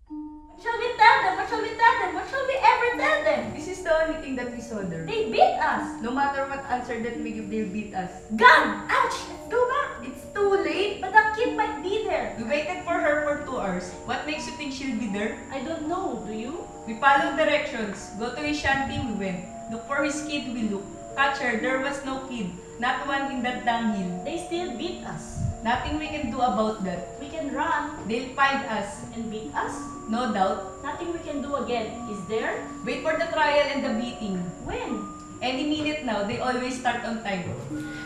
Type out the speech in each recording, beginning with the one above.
What shall we tell them? What shall we tell them? What shall we ever tell them? This is the only thing that we saw there. They beat us. No matter what answer that we give, they'll beat us. Gun! Ouch! Let's go back. It's too late. But the kid might be there. We waited for her for 2 hours. What makes you think she'll be there? I don't know. Do you? We followed directions. Go to his shanty, we went. Look for his kid, we looked. Catch her, there was no kid. Not one in that dunghill. They still beat us. Nothing we can do about that. We can run They'll find us. and beat us. No doubt. Nothing we can do again. Is there? Wait for the trial and the beating. When? Any minute now, they always start on time.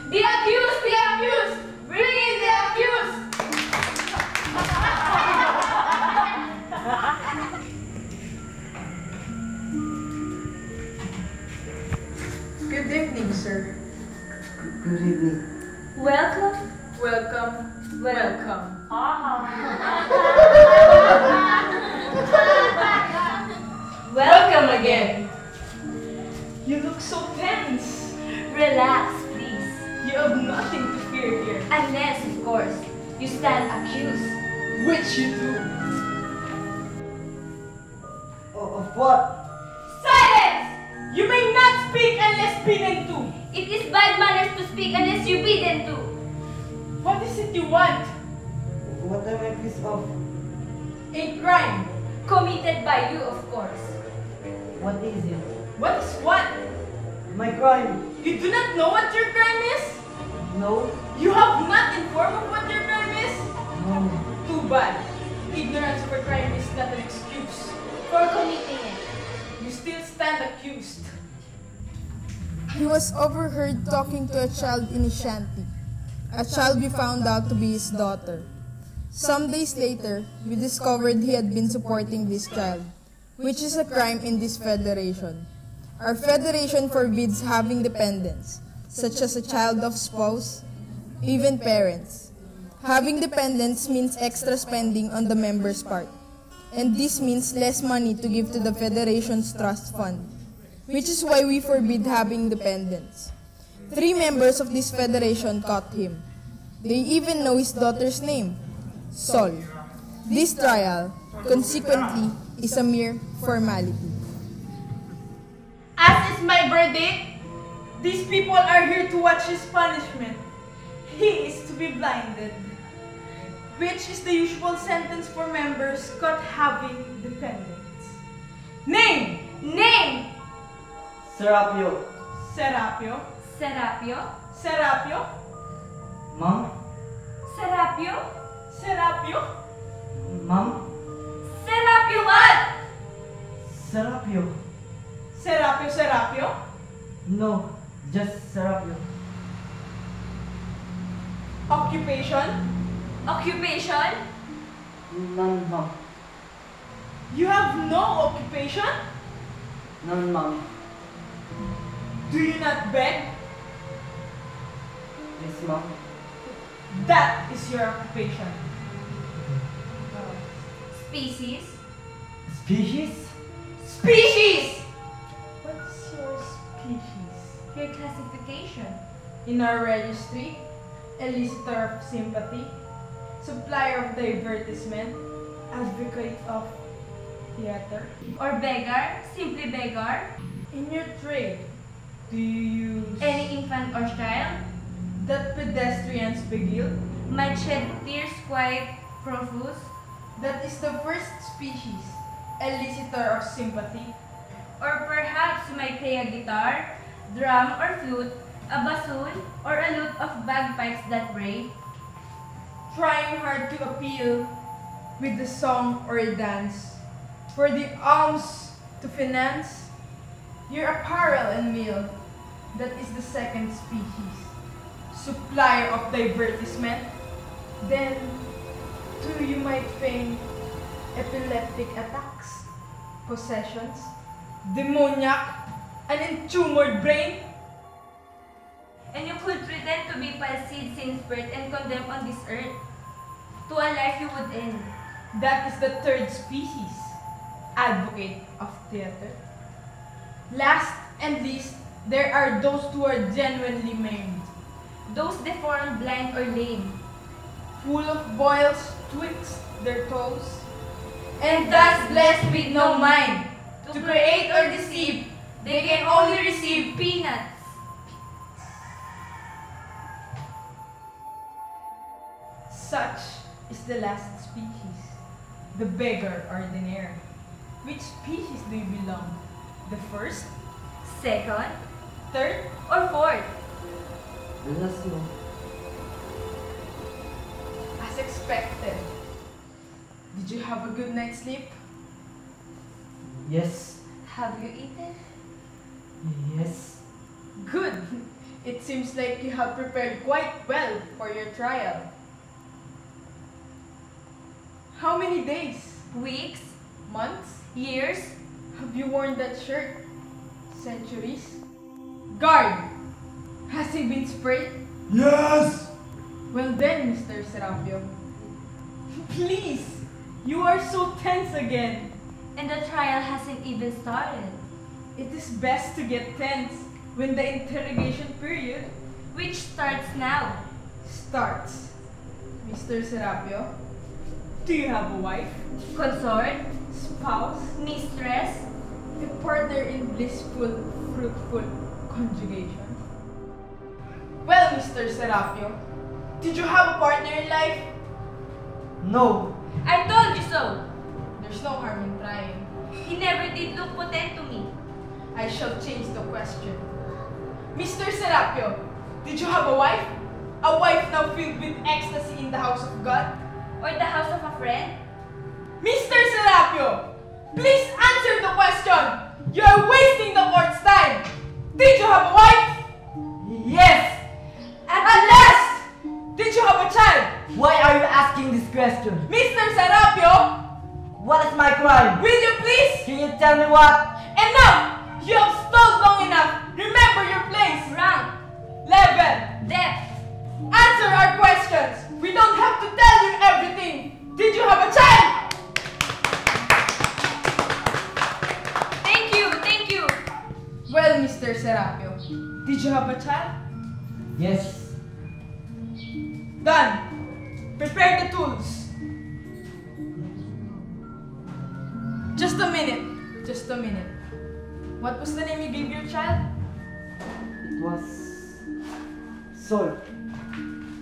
The accused! The accused! Bring in the accused! Good evening, sir. Good evening. Welcome. Welcome. Welcome. Welcome again. You look so tense. Relax, please. You have nothing to fear here. Unless, of course, you stand accused. Which you do. Of what? Silence! You may not speak unless bidden to. It is bad manners to speak unless you bidden to. What is it you want? What am I accused of? A crime. Committed by you, of course. What is it? What is what? My crime? You do not know what your crime is? No. You have not informed of what your crime is? No. Too bad. Ignorance of a crime is not an excuse. For committing it. You still stand accused. He was overheard talking to a child in his shanty. A child we found out to be his daughter. Some days later, we discovered he had been supporting this child, which is a crime in this federation. Our federation forbids having dependents, such as a child of spouse, even parents. Having dependents means extra spending on the members' part, and this means less money to give to the federation's trust fund, which is why we forbid having dependents. 3 members of this federation caught him. They even know his daughter's name, Sol. This trial, consequently, is a mere formality. As is my verdict, these people are here to watch his punishment. He is to be blinded, which is the usual sentence for members caught having dependents. Name! Name! Serapio. Serapio. Serapio? Serapio. Ma'am? Serapio? Serapio. Ma'am? Serapio what? Serapio. Serapio. Serapio. No, just Serapio. Occupation. Occupation? None, ma'am. You have no occupation? None, ma'am. Do you not beg? Yes, ma'am. That is your occupation. Species? Species? Species! What is your species? Your classification. In our registry, elicitor of sympathy, supplier of divertisement, advocate of theater. Or beggar? Simply beggar? In your trade, do you use Any infant or child? that pedestrians beguile? Might shed tears quite profuse? That is the first species, elicitor of sympathy. Or perhaps you might play a guitar, drum or flute, a bassoon, or a lute of bagpipes that bray. Trying hard to appeal with the song or a dance, for the alms to finance your apparel and meal. That is the second species, supplier of divertisement. Then, too, you might feign epileptic attacks, possessions, demoniac, an entumored brain. And you could pretend to be palsied since birth and condemned on this earth to a life you would end. That is the third species, advocate of theater. Last and least, there are those who are genuinely maimed, Those deformed, blind, or lame. full of boils twixt their toes, and thus blessed with no mind, to create or deceive, they can only receive peanuts. Such is the last species, the beggar ordinary. Which species do you belong? The first, Second, third, or fourth? The last one. as expected? Did you have a good night's sleep? Yes. Have you eaten? Yes. Good. It seems like you have prepared quite well for your trial. How many days? Weeks? Months? Years? Have you worn that shirt? Centuries? Guard! Has he been sprayed? Yes! Well then, Mr. Serapio. Please! You are so tense again. And the trial hasn't even started. It is best to get tense when the interrogation period Which starts now. starts. Mr. Serapio, do you have a wife, Consort? spouse, Mistress? a partner in blissful, fruitful conjugation? Well, Mr. Serapio, did you have a partner in life? No. I told you so. There's no harm in trying. He never did look potent to me. I shall change the question. Mr. Serapio, did you have a wife? A wife now filled with ecstasy in the house of God? Or the house of a friend? Mr. Serapio, please answer the question. You are wasting the court's time. Did you have a wife? Yes. At last! Did you have a child? Why are you asking this question? Mr. Serapio, What is my crime? will you please? Can you tell me what? Enough! You have stalled long enough. Remember your place. Rank. Level. Depth. Answer our questions. We don't have to tell you everything. Did you have a child? Thank you, thank you. Well, Mr. Serapio, did you have a child? Yes. Done. Prepare the tools. Just a minute. Just a minute. What was the name you gave your child? It was Sol.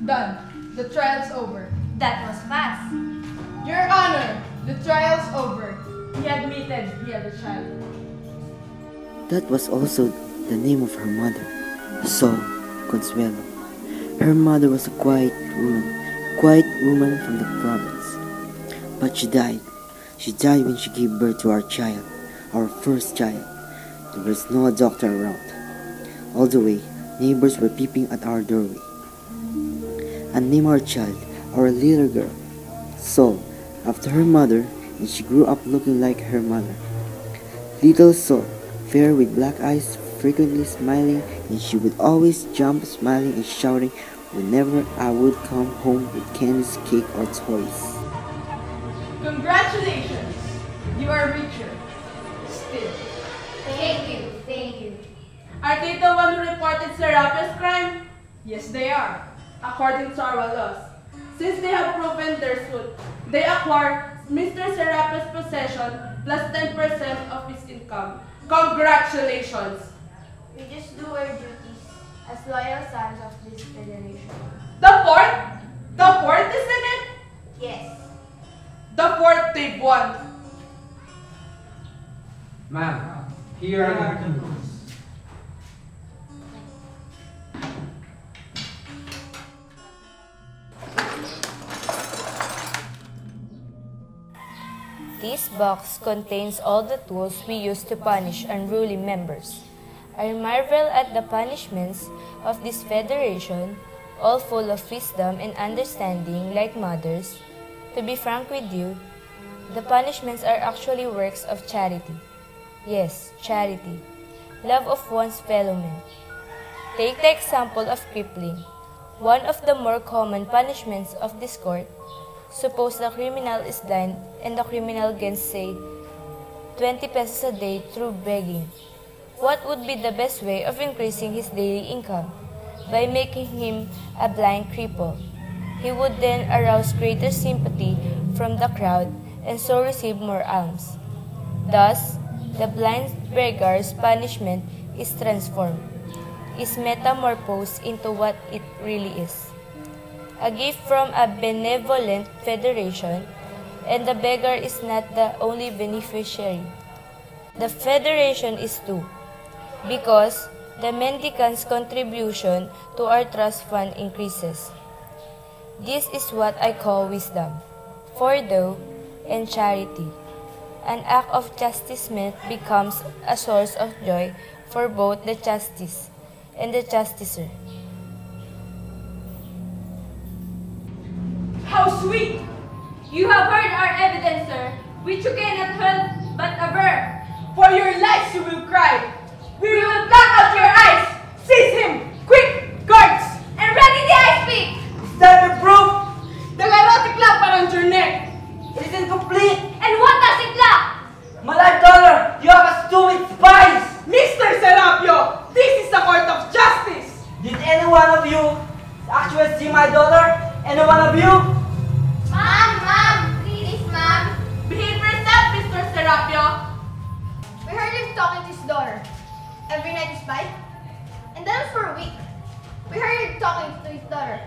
Done. The trial's over. That was fast. Your Honor, the trial's over. He admitted he had a child. That was also the name of her mother, Sol Consuelo. Her mother was a quiet woman from the province. But she died. She died when she gave birth to our child, our first child. There was no doctor around. All the way, neighbors were peeping at our doorway. And named our child, our little girl, Sol, after her mother, and she grew up looking like her mother. Little Sol, fair with black eyes, frequently smiling, and she would always jump smiling and shouting whenever I would come home with candies, cake, or toys. Congratulations! You are richer. Still. Thank you, thank you. Are they the one who reported Serapio's crime? Yes, they are. According to our laws, since they have proven their suit, they acquire Mr. Serapio's possession plus 10% of his income. Congratulations! We just do our duties as loyal sons of this federation. The fourth? The fourth, isn't it? Yes. The fourth they've won. Ma'am, here are the tools. This box contains all the tools we use to punish unruly members. I marvel at the punishments of this federation, all full of wisdom and understanding like mothers. To be frank with you, the punishments are actually works of charity. Yes, charity. Love of one's fellow man. Take the example of crippling, one of the more common punishments of this court. Suppose the criminal is blind and the criminal gets, say, 20 pesos a day through begging. What would be the best way of increasing his daily income? By making him a blind cripple. He would then arouse greater sympathy from the crowd and so receive more alms. Thus, the blind beggar's punishment is transformed, is metamorphosed into what it really is. A gift from a benevolent federation, and the beggar is not the only beneficiary. The federation is too, because the mendicant's contribution to our trust fund increases. This is what I call wisdom, forethought, and charity. An act of chastisement becomes a source of joy for both the chastised and the chastiser. How sweet! You have heard our evidence, sir, which you cannot help but aver. For your lives you will cry. We will pluck out your eyes! Seize him! Quick! Guards! And ready the ice pick! Is that the proof? The garrote clap around your neck. It is incomplete. And what does it lack? My life dollar, you have a stupid spies. Mr. Serapio, this is a court of justice. Did any one of you actually see my daughter? Any one of you? Ma'am, please, ma'am. Behave yourself, Mr. Serapio. We heard him talking to his daughter. Every night is fight. And that was for a week. We heard him talking to his daughter.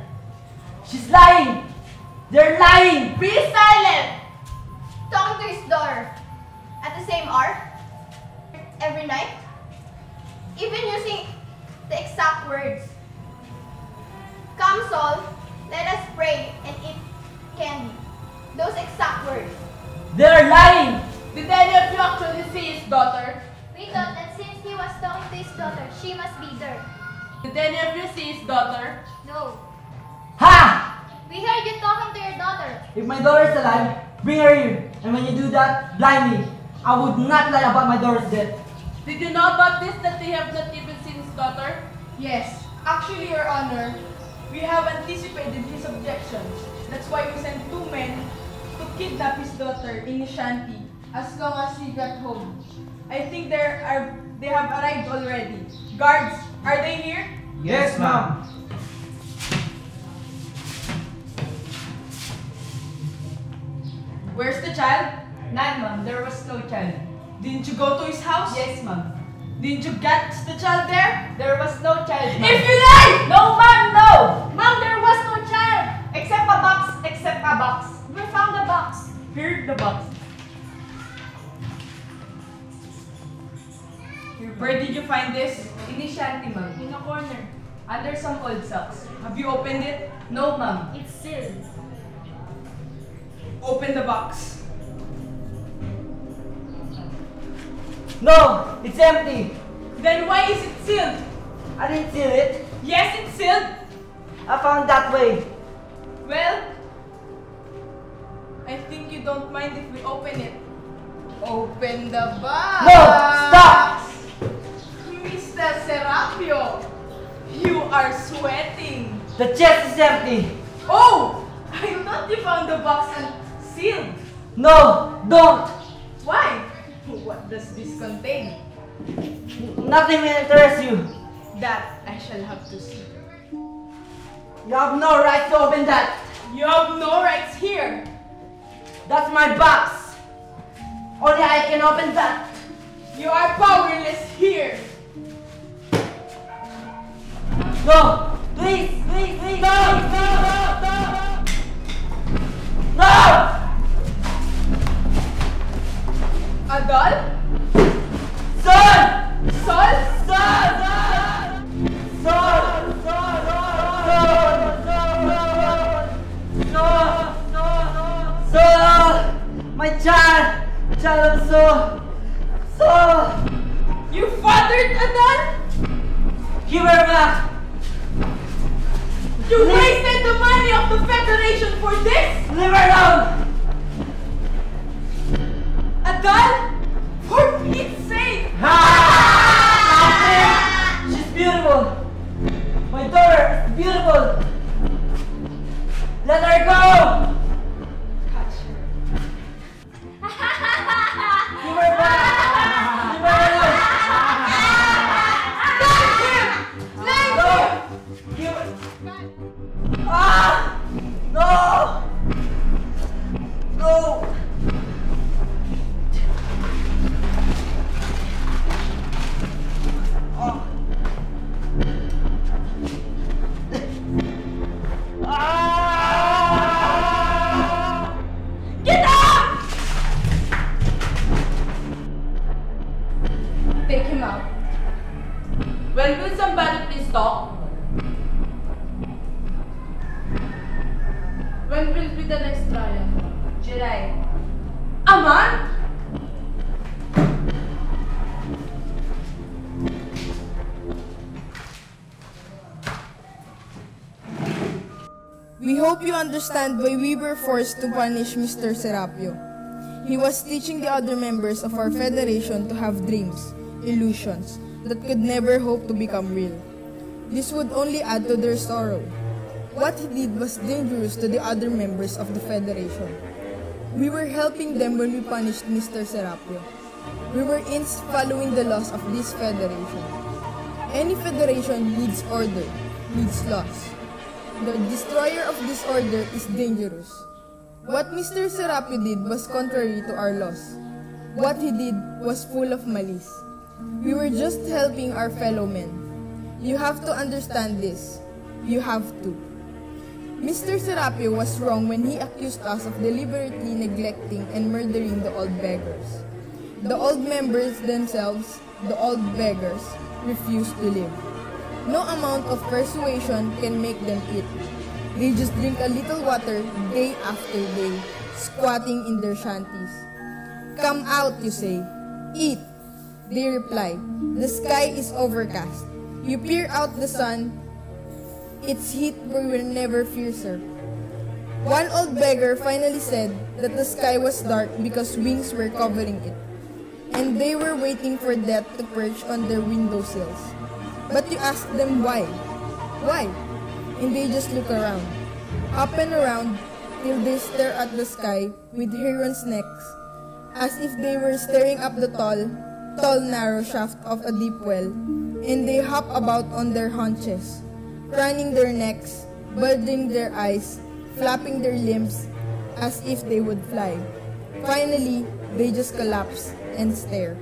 She's lying. They're lying. Be silent. Talking to his daughter. At the same hour. Every night. Even using the exact words. Come, Saul, let us pray and eat candy. Those exact words. They're lying. Did any of you actually see his daughter? We thought that since he was talking to his daughter, she must be there. Did any of you see his daughter? No. Ha! We heard you talking to your daughter. If my daughter is alive, bring her here. And when you do that, blind me. I would not lie about my daughter's death. Did you know about this, that they have not even seen his daughter? Yes, actually, Your Honor, we have anticipated his objections. That's why we sent 2 men to kidnap his daughter in Shanty as long as he got home. I think they have arrived already. Guards, are they here? Yes, ma'am. Where's the child? None, ma'am. There was no child. Didn't you go to his house? Yes, ma'am. Didn't you get the child there? There was no child, ma'am. If you lie! No, ma'am, no! Ma'am, there was no child! Except a box, except a box. We found the box. Here, the box. Where did you find this? In the shanty, ma'am. In a corner. Under some old socks. Have you opened it? No, ma'am. It's sealed. Open the box. No, it's empty. Then why is it sealed? I didn't seal it. Yes, it's sealed. I found that way. Well, I think you don't mind if we open it. Open the box. No, stop. Mr. Serapio, you are sweating. The chest is empty. Oh, I thought you found the box and sealed. No, don't. Why? What does this contain? Nothing will interest you. That I shall have to see. You have no right to open that. You have no rights here. That's my box. Only I can open that. You are powerless here. No, please, please, please. No, no, no, no. No! A doll? Son! Sol? Son! Son! Son! Son! Son! My child! Child of So! You fathered a doll? Give her back! You wasted the money of the Federation for this? Leave her alone! A doll? For Pete's sake! She's beautiful! My daughter is beautiful! Let her go! Catch her. Give her back! Leave her alone! No! Give her... Ah! No! No! naman! We hope you understand why we were forced to punish Mr. Serapio. He was teaching the other members of our federation to have dreams, illusions, that could never hope to become real. This would only add to their sorrow. What he did was dangerous to the other members of the federation. We were helping them when we punished Mr. Serapio. We were following the laws of this federation. Any federation needs order, needs laws. The destroyer of disorder is dangerous. What Mr. Serapio did was contrary to our laws. What he did was full of malice. We were just helping our fellow men. You have to understand this. You have to. Mr. Serapio was wrong when he accused us of deliberately neglecting and murdering the old beggars. The old members themselves, the old beggars, refused to live. No amount of persuasion can make them eat. They just drink a little water day after day, squatting in their shanties. Come out, you say. Eat. They reply. The sky is overcast. You peer out the sun. Its heat will never fiercer. One old beggar finally said that the sky was dark because wings were covering it, and they were waiting for death to perch on their windowsills. But you ask them why? Why? And they just look around, up and around, till they stare at the sky with herons' necks, as if they were staring up the tall, narrow shaft of a deep well, and they hop about on their haunches, craning their necks, bulging their eyes, flapping their limbs, as if they would fly. Finally, they just collapse and stare.